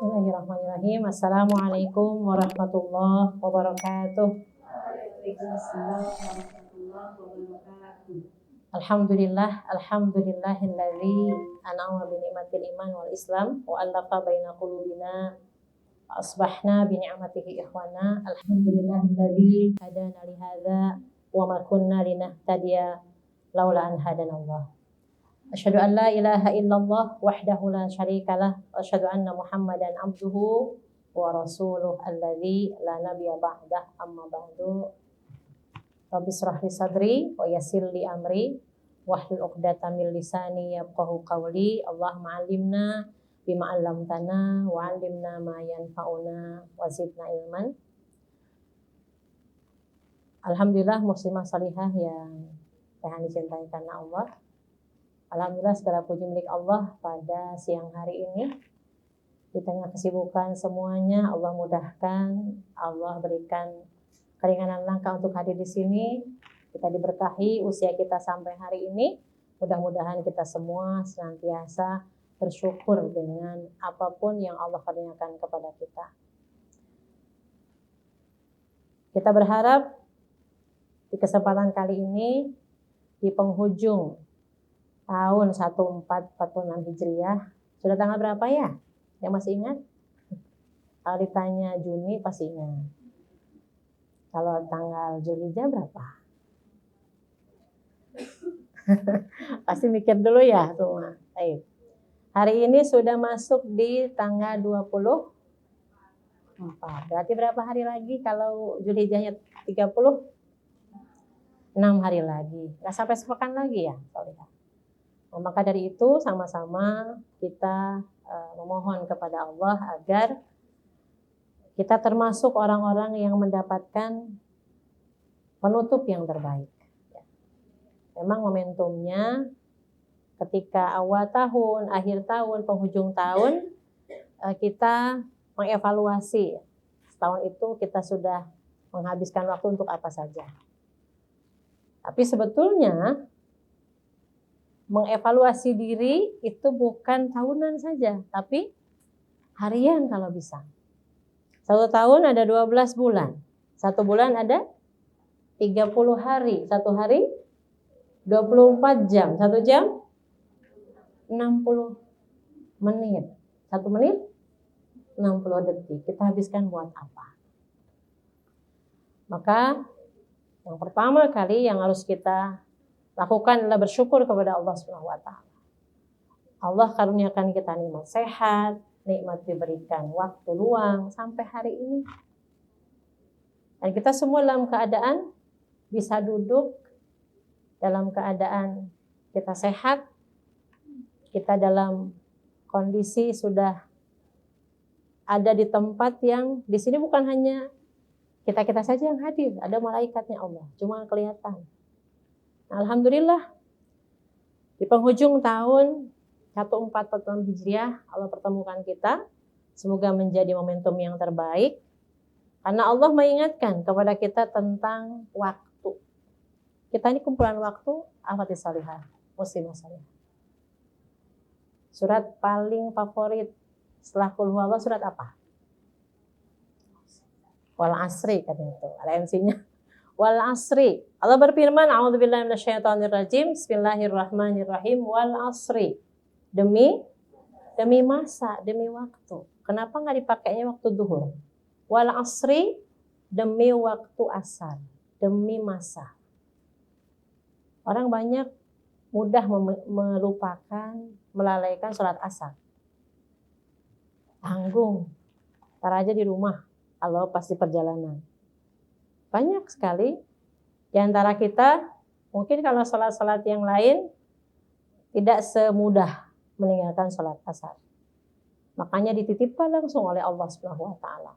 Bismillahirrahmanirrahim. Assalamualaikum warahmatullahi wabarakatuh. Alhamdulillahilladzi an'ama bi ni'matil iman wal islam wa allafa baina qulubina wa asbahna bi ni'matihi ikhwana. Alhamdulillahilladzi hadana li hadza wa ma kunna linahtadiya laula an hadanallah. Asyhadu an la ilaha illallah wahdahu la syarikalah wa asyhadu anna Muhammadan abduhu wa rasuluh alladzi la nabiyya ba'dah amma ba'du. Rabbi shrah li sadri wa yassir li amri wahlul 'uqdatam min lisani yafqahu qawli. Allahumma 'allimna bima 'allamtana wa 'allimna ma yanfa'una wa zidna ilman. Alhamdulillah muslimah salihah yang Tuhan dicintai karena Allah. Alhamdulillah segala puji milik Allah pada siang hari ini. Di tengah kesibukan semuanya, Allah mudahkan, Allah berikan keringanan langkah untuk hadir di sini. Kita diberkahi usia kita sampai hari ini. Mudah-mudahan kita semua senantiasa bersyukur dengan apapun yang Allah karuniakan kepada kita. Kita berharap di kesempatan kali ini, di penghujung tahun 1446 Hijriah, sudah tanggal berapa ya? Yang masih ingat? Kalau ditanya Juni pasti ingat. Kalau tanggal Zulhijjah berapa? Pasti mikir dulu ya semua. Baik. Hari ini sudah masuk di tanggal 24. Berarti berapa hari lagi kalau Zulhijjahnya 30? 6 hari lagi. Nggak sampai sepekan lagi ya, Solihah. Nah, maka dari itu sama-sama kita memohon kepada Allah agar kita termasuk orang-orang yang mendapatkan penutup yang terbaik. Memang momentumnya ketika awal tahun, akhir tahun, penghujung tahun, kita mengevaluasi setahun itu kita sudah menghabiskan waktu untuk apa saja. Tapi sebetulnya mengevaluasi diri itu bukan tahunan saja, tapi harian kalau bisa. Satu tahun ada 12 bulan. Satu bulan ada 30 hari. Satu hari 24 jam. Satu jam 60 menit. Satu menit 60 detik. Kita habiskan buat apa? Maka yang pertama kali yang harus kita lakukan adalah bersyukur kepada Allah Subhanahu wa taala. Allah karuniakan kita nikmat sehat, nikmat diberikan waktu luang sampai hari ini. Dan kita semua dalam keadaan bisa duduk, dalam keadaan kita sehat, kita dalam kondisi sudah ada di tempat yang di sini bukan hanya kita saja yang hadir, ada malaikatnya Allah, cuma kelihatan. Alhamdulillah di penghujung tahun 1446 Hijriah Allah pertemukan kita. Semoga menjadi momentum yang terbaik karena Allah mengingatkan kepada kita tentang waktu. Kita ini kumpulan waktu, akhwatis salihah, muslimah salihah. Surat paling favorit setelah Qul Huwallah surat apa? Wal asri katanya itu, ada MC-nya. Wal asri. Allah berfirman, a'udzubillahi minasyaitonirrajim. Bismillahirrahmanirrahim. Wal asri. Demi masa, demi waktu. Kenapa enggak dipakainya waktu duhur? Wal asri demi waktu asar, demi masa. Orang banyak mudah melupakan, melalaikan sholat asar. Tanggung. Ntar aja di rumah kalau pas di perjalanan. Banyak sekali di antara kita, mungkin kalau sholat-sholat yang lain tidak semudah meninggalkan sholat asar. Makanya dititipkan langsung oleh Allah Subhanahu wa taala.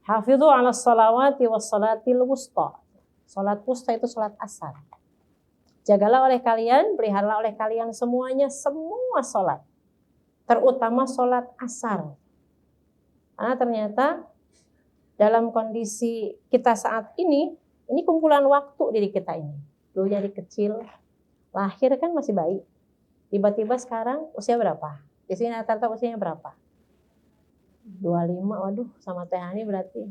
Hafidhu 'alas shalawati was shalatil wusta. Salat wusta itu salat asar. Jagalah oleh kalian, peliharalah oleh kalian semuanya semua salat. Terutama salat asar. Karena ternyata dalam kondisi kita saat ini kumpulan waktu diri kita ini. Dulu dari kecil, lahir kan masih bayi. Tiba-tiba sekarang usia berapa? Di sini rata-rata usianya berapa? 25, waduh sama Teh Hani berarti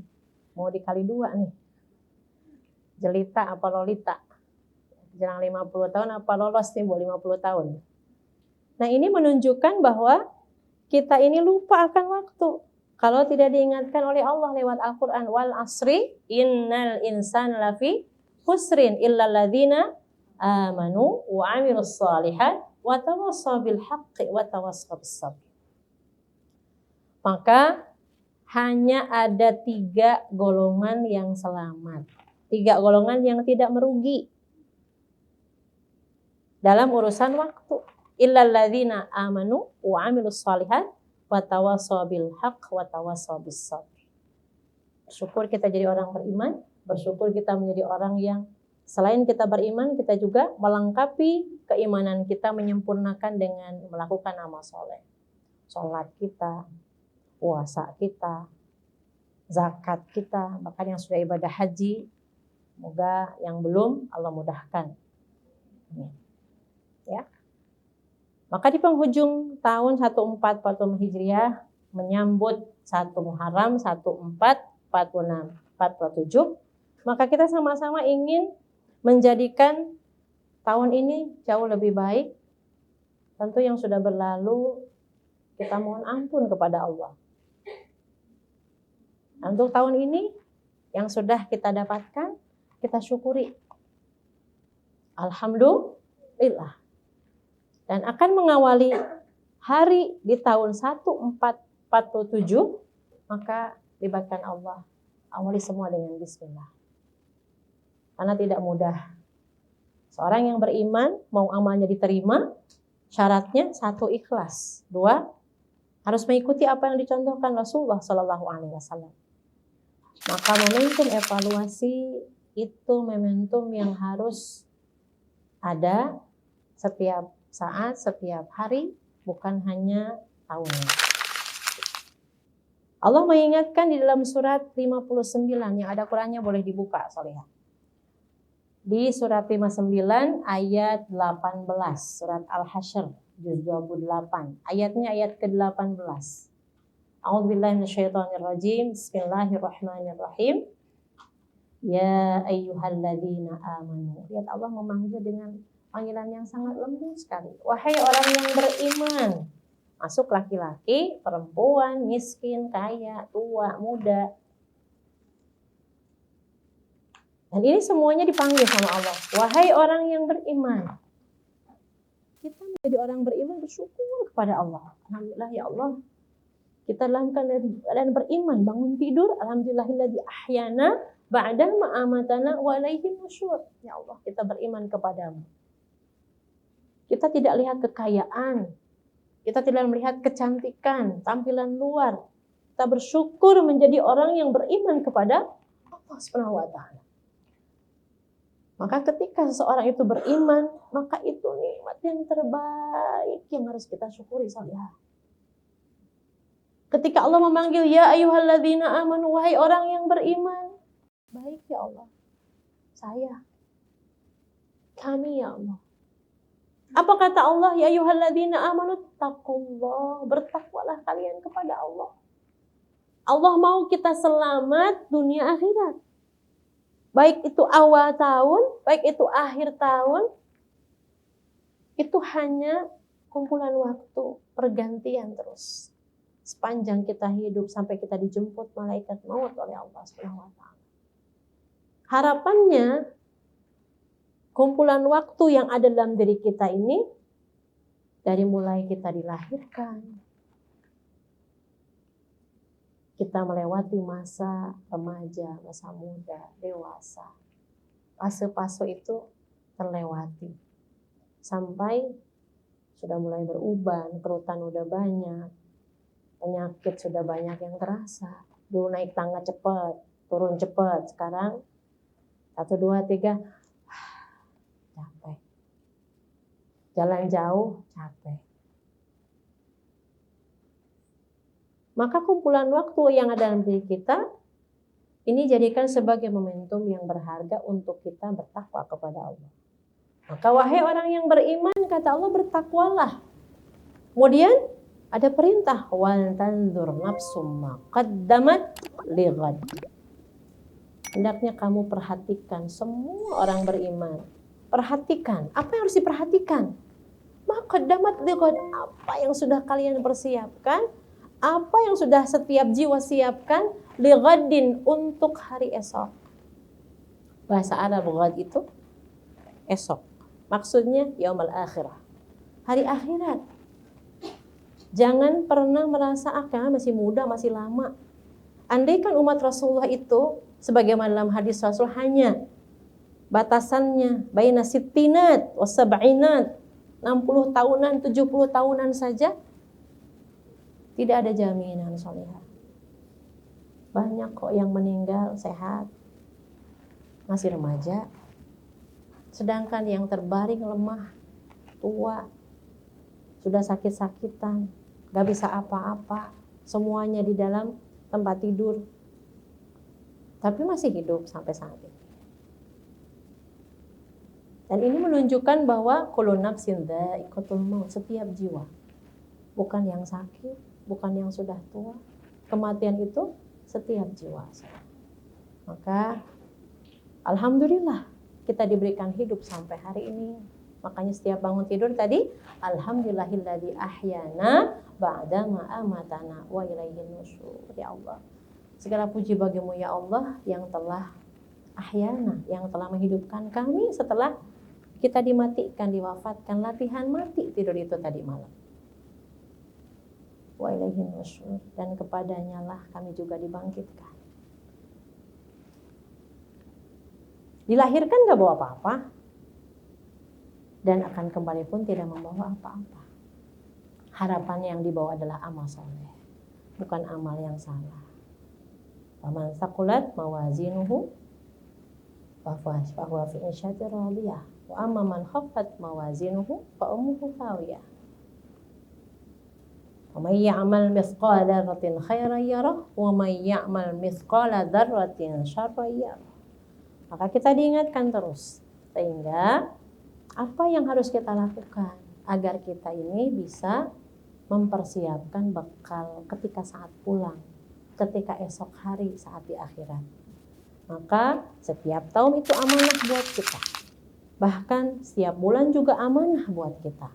mau dikali 2 nih. Jelita apa Lolita? Jelang 50 tahun apa lolos nih buat 50 tahun. Nah ini menunjukkan bahwa kita ini lupa akan waktu. Kalau tidak diingatkan oleh Allah lewat Al-Quran. Wal asri innal insana lafi khusrin illa ladzina amanu wa amilus shalihat wa tawassaw bil haqqi wa tawassaw bis sabr. Maka hanya ada 3 golongan yang selamat. 3 golongan yang tidak merugi dalam urusan waktu. Illal ladzina amanu wa amilus shalihat wa tawassaw bil haqq wa tawassaw bis sabr. Bersyukur kita jadi orang beriman, bersyukur kita menjadi orang yang selain kita beriman, kita juga melengkapi keimanan kita, menyempurnakan dengan melakukan amal soleh. Sholat kita, puasa kita, zakat kita, bahkan yang sudah ibadah haji, semoga yang belum Allah mudahkan. Ya. Maka di penghujung tahun 1440 Hijriah menyambut 1 Muharram 1446-47, maka kita sama-sama ingin menjadikan tahun ini jauh lebih baik. Tentu yang sudah berlalu kita mohon ampun kepada Allah. Untuk tahun ini yang sudah kita dapatkan, kita syukuri. Alhamdulillah. Dan akan mengawali hari di tahun 1447, maka libatkan Allah. Awali semua dengan bismillah. Karena tidak mudah. Seorang yang beriman, mau amalnya diterima, syaratnya 1 ikhlas. 2, harus mengikuti apa yang dicontohkan Rasulullah SAW. Maka momentum evaluasi itu momentum yang harus ada setiap saat, setiap hari, bukan hanya tahunnya. Allah mengingatkan di dalam surat 59 yang ada Qurannya, boleh dibuka Solihah. Di surat 59 ayat 18, surat Al-Hasyr juz 28, ayatnya ayat ke-18. A'udzubillahi minasyaitonirrajim. Bismillahirrahmanirrahim. Ya ayyuhalladzina amanu. Lihat Allah memanggil dengan panggilan yang sangat lembut sekali. Wahai orang yang beriman. Masuk laki-laki, perempuan, miskin, kaya, tua, muda. Dan ini semuanya dipanggil sama Allah. Wahai orang yang beriman. Kita menjadi orang beriman, bersyukur kepada Allah. Alhamdulillah ya Allah. Kita dalam keadaan beriman, bangun tidur, alhamdulillahilladzi ahyana ba'da ma amatana wa ilaihi nusyur. Ya Allah, kita beriman kepadamu. Kita tidak lihat kekayaan, kita tidak melihat kecantikan, tampilan luar. Kita bersyukur menjadi orang yang beriman kepada Allah Subhanahu wa taala. Maka ketika seseorang itu beriman, maka itu nikmat yang terbaik yang harus kita syukuri Salihah. Ketika Allah memanggil ya ayyuhalladzina amanu, wahai orang yang beriman. Baik ya Allah. Saya. Kami ya Allah. Apa kata Allah? Ya ayyuhalladzina amanu taqullah. Bertakwalah kalian kepada Allah. Allah mau kita selamat dunia akhirat. Baik itu awal tahun, baik itu akhir tahun. Itu hanya kumpulan waktu, pergantian terus. Sepanjang kita hidup sampai kita dijemput malaikat maut oleh Allah Subhanahu wa taala. Harapannya kumpulan waktu yang ada dalam diri kita ini dari mulai kita dilahirkan, kita melewati masa remaja, masa muda, dewasa. Fase-fase itu terlewati. Sampai sudah mulai beruban, kerutan udah banyak, penyakit sudah banyak yang terasa. Dulu naik tangga cepat, turun cepat. Sekarang 1, 2, 3, capek. Jalan jauh, capek. Maka kumpulan waktu yang ada dalam diri kita ini jadikan sebagai momentum yang berharga untuk kita bertakwa kepada Allah. Maka wahai orang yang beriman, kata Allah, bertakwalah. Kemudian Ada perintah wal tanzur nafsum ma qaddamat lighad. Hendaknya kamu perhatikan, semua orang beriman. Perhatikan, apa yang harus diperhatikan? Ma qaddamat lighad, apa yang sudah kalian persiapkan? Apa yang sudah setiap jiwa siapkan lighadin untuk hari esok. Bahasa Arab ghad itu esok. Maksudnya yaumul akhirah. Hari akhirat. Jangan pernah merasa masih muda, masih lama. Andaikan umat Rasulullah itu sebagaimana dalam hadis Rasul hanya batasannya baina sittinat wa sab'inat, 60 tahunan, 70 tahunan saja, tidak ada jaminan salihah. Banyak kok yang meninggal sehat, masih remaja. Sedangkan yang terbaring lemah, tua, sudah sakit-sakitan, gak bisa apa-apa, semuanya di dalam tempat tidur, tapi masih hidup sampai saat ini. Dan ini menunjukkan bahwa kullu nafsin dha'iqatul maut, setiap jiwa, bukan yang sakit, bukan yang sudah tua, kematian itu setiap jiwa. Maka alhamdulillah kita diberikan hidup sampai hari ini. Makanya setiap bangun tidur tadi, alhamdulillahilladzi ahyana ba'dama amatana wa ilaihin nusyur. Ya Allah, segala puji bagimu ya Allah yang telah ahyana, yang telah menghidupkan kami setelah kita dimatikan, diwafatkan, latihan mati tidur itu tadi malam. Wa ilaihin nusyur, dan kepadanya lah kami juga dibangkitkan. Dilahirkan gak bawa apa-apa, dan akan kembali pun tidak membawa apa-apa. Harapannya yang dibawa adalah amal soleh, bukan amal yang salah. Faman thaqulat mawazinuhu fahuwa fi 'ishatin radiyah, wa amma man khaffat mawazinuhu fa ummuhu hawiyah. Wa may ya'mal mithqala dzarratin khairan yarah wa may ya'mal mithqala dzarratin syarran yarah. Maka kita diingatkan terus, sehingga apa yang harus kita lakukan agar kita ini bisa mempersiapkan bekal ketika saat pulang, ketika esok hari saat di akhirat. Maka setiap tahun itu amanah buat kita. Bahkan setiap bulan juga amanah buat kita.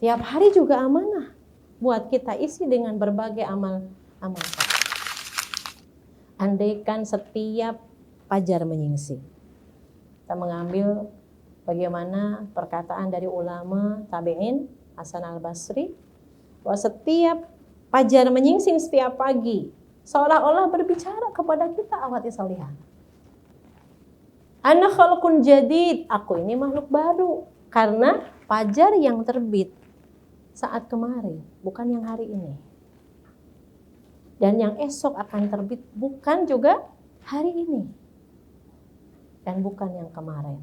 Tiap hari juga amanah buat kita isi dengan berbagai amal saleh. Andaikan setiap fajar menyingsing, kita mengambil bagaimana perkataan dari ulama tabi'in Hasan al-Basri, bahwa setiap fajar menyingsing setiap pagi seolah-olah berbicara kepada kita, awati salihah. Ana khalqun jadid, aku ini makhluk baru, karena fajar yang terbit saat kemarin, bukan yang hari ini. Dan yang esok akan terbit bukan juga hari ini, dan bukan yang kemarin.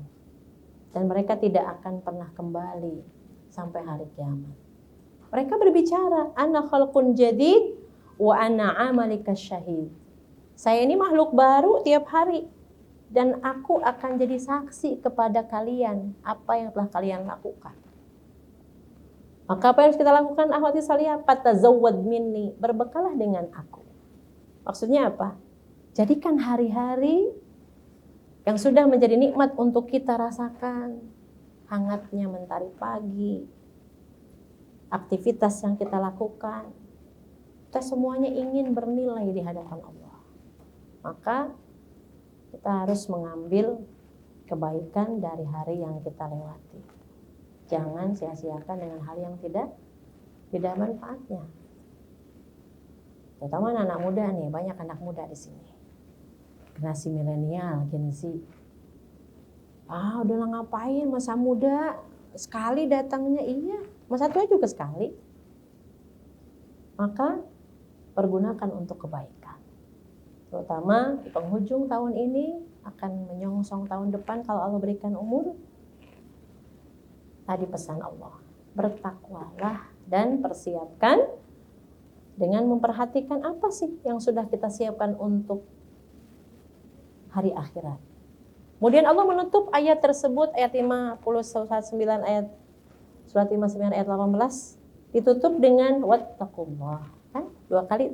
Dan mereka tidak akan pernah kembali sampai hari kiamat. Mereka berbicara, ana khalqun jadid wa ana amalika syahid. Saya ini makhluk baru tiap hari, dan aku akan jadi saksi kepada kalian apa yang telah kalian lakukan. Maka apa yang harus kita lakukan? Akhwati salihah, fatazawwad minni, berbekalah dengan aku. Maksudnya apa? Jadikan hari-hari yang sudah menjadi nikmat untuk kita rasakan, hangatnya mentari pagi, aktivitas yang kita lakukan, kita semuanya ingin bernilai di hadapan Allah. Maka kita harus mengambil kebaikan dari hari yang kita lewati. Jangan sia-siakan dengan hal yang tidak manfaatnya. Terutama anak muda nih, banyak anak muda di sini. Generasi milenial, Gen Z. Udahlah ngapain, masa muda sekali datangnya, iya. Masa tua juga sekali. Maka pergunakan untuk kebaikan. Terutama di penghujung tahun ini akan menyongsong tahun depan kalau Allah berikan umur. Tadi pesan Allah, bertakwalah dan persiapkan dengan memperhatikan apa sih yang sudah kita siapkan untuk hari akhirat. Kemudian Allah menutup ayat tersebut, ayat 59 ayat surat 59 ayat 18, ditutup dengan wattaqullah. Kan? 2 kali.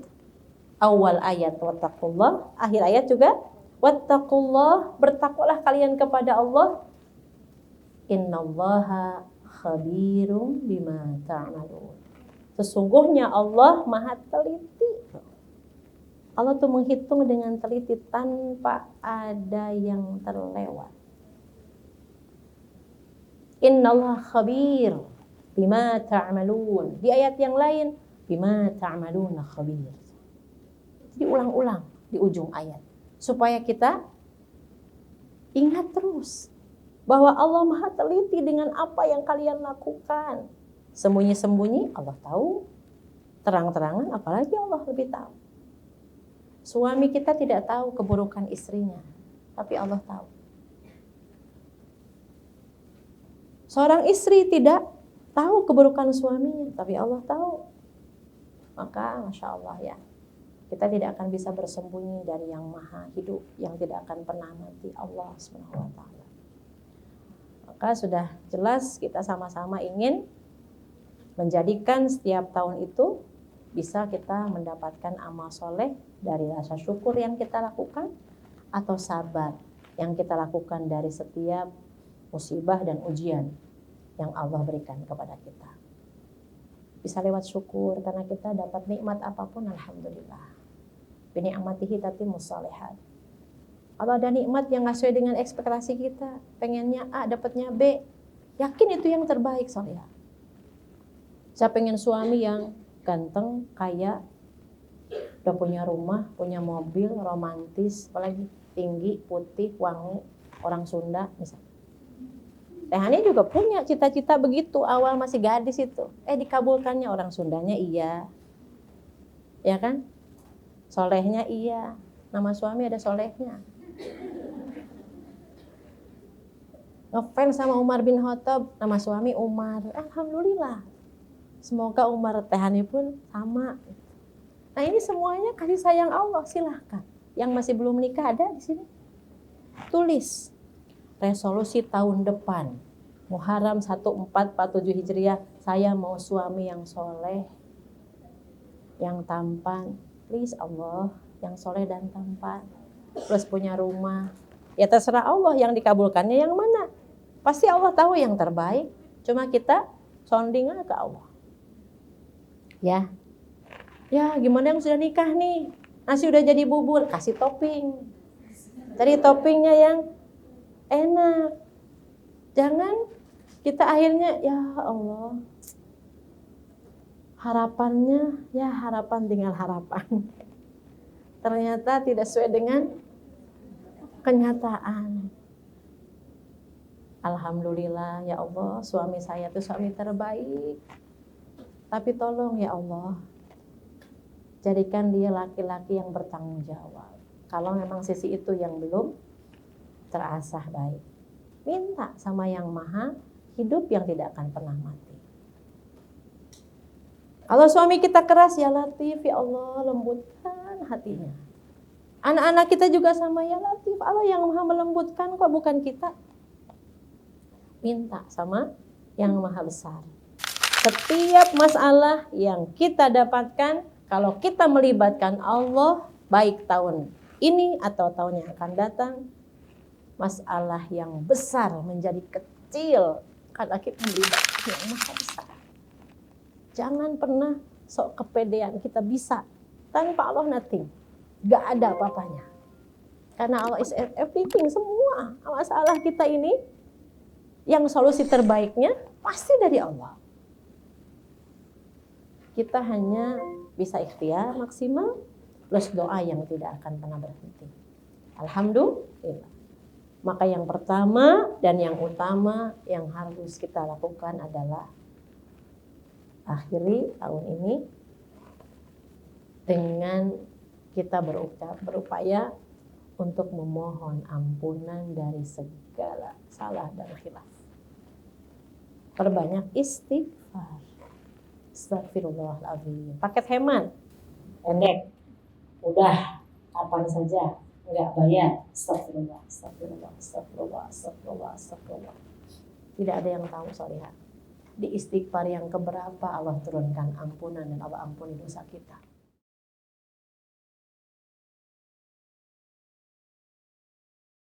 Awal ayat wattaqullah, akhir ayat juga wattaqullah, bertakwalah kalian kepada Allah. Innallaha khabirum bima ta'malun. Sesungguhnya Allah Maha teliti. Allah tuh menghitung dengan teliti tanpa ada yang terlewat. Innallaha khabir bima ta'malun. Di ayat yang lain bima ta'maluna khabir. Diulang-ulang di ujung ayat supaya kita ingat terus bahwa Allah Maha teliti dengan apa yang kalian lakukan. Sembunyi-sembunyi Allah tahu, terang-terangan apalagi Allah lebih tahu. Suami kita tidak tahu keburukan istrinya, tapi Allah tahu. Seorang istri tidak tahu keburukan suaminya, tapi Allah tahu. Maka Masya Allah ya, kita tidak akan bisa bersembunyi dari yang Maha hidup, yang tidak akan pernah mati, Allah SWT. Maka sudah jelas kita sama-sama ingin menjadikan setiap tahun itu bisa kita mendapatkan amal soleh dari rasa syukur yang kita lakukan atau sabar yang kita lakukan dari setiap musibah dan ujian yang Allah berikan kepada kita. Bisa lewat syukur karena kita dapat nikmat apapun, alhamdulillah. Bini'amatihi tatimmus shalihat. Kalau ada nikmat yang nggak sesuai dengan ekspektasi kita, pengennya A, dapatnya B, yakin itu yang terbaik soalnya. Saya pengen suami yang ganteng, kaya, udah punya rumah, punya mobil, romantis, apalagi tinggi, putih, wangi, orang Sunda misalnya. Tehani juga punya cita-cita begitu, awal masih gadis itu. Dikabulkannya orang Sundanya iya. Ya kan? Solehnya iya. Nama suami ada solehnya. Ngefans sama Umar bin Khattab, nama suami Umar. Alhamdulillah. Semoga Umar Tehani pun sama. Nah ini semuanya kasih sayang Allah, silahkan. Yang masih belum menikah ada di sini. Tulis resolusi tahun depan. Muharram 1447 Hijriah, saya mau suami yang soleh, yang tampan. Please Allah, yang soleh dan tampan. Plus punya rumah. Ya terserah Allah yang dikabulkannya yang mana. Pasti Allah tahu yang terbaik. Cuma kita sounding ke Allah. Ya, gimana yang sudah nikah nih? Nasi udah jadi bubur, kasih topping. Cari toppingnya yang enak. Jangan kita akhirnya, ya Allah, harapannya, ya harapan tinggal harapan. Ternyata tidak sesuai dengan kenyataan. Alhamdulillah, ya Allah, suami saya itu suami terbaik. Tapi tolong ya Allah, jadikan dia laki-laki yang bertanggung jawab. Kalau memang sisi itu yang belum terasah baik, minta sama yang Maha hidup yang tidak akan pernah mati. Kalau suami kita keras, ya Latif, ya Allah, lembutkan hatinya. Anak-anak kita juga sama, ya Latif, Allah yang Maha melembutkan kok, bukan kita. Minta sama yang Maha besar. Setiap masalah yang kita dapatkan, kalau kita melibatkan Allah, baik tahun ini atau tahun yang akan datang, masalah yang besar menjadi kecil karena kita melibatkan yang Maha besar. Jangan pernah sok kepedean kita bisa. Tanpa Allah nothing. Gak ada apa-apanya. Karena Allah is everything, semua masalah kita ini, yang solusi terbaiknya pasti dari Allah. Kita hanya bisa ikhtiar maksimal plus doa yang tidak akan pernah berhenti. Alhamdulillah. Maka yang pertama dan yang utama yang harus kita lakukan adalah akhiri tahun ini dengan kita berupaya untuk memohon ampunan dari segala salah dan khilaf. Perbanyak istighfar. Astagfirullahaladzim. Paket hemat, pendek, udah, kapan saja, enggak bayar. Astagfirullah, astagfirullah, astagfirullah, astagfirullah, astagfirullah. Tidak ada yang tahu soalnya. di istighfar yang keberapa Allah turunkan ampunan dan Allah ampuni dosa kita.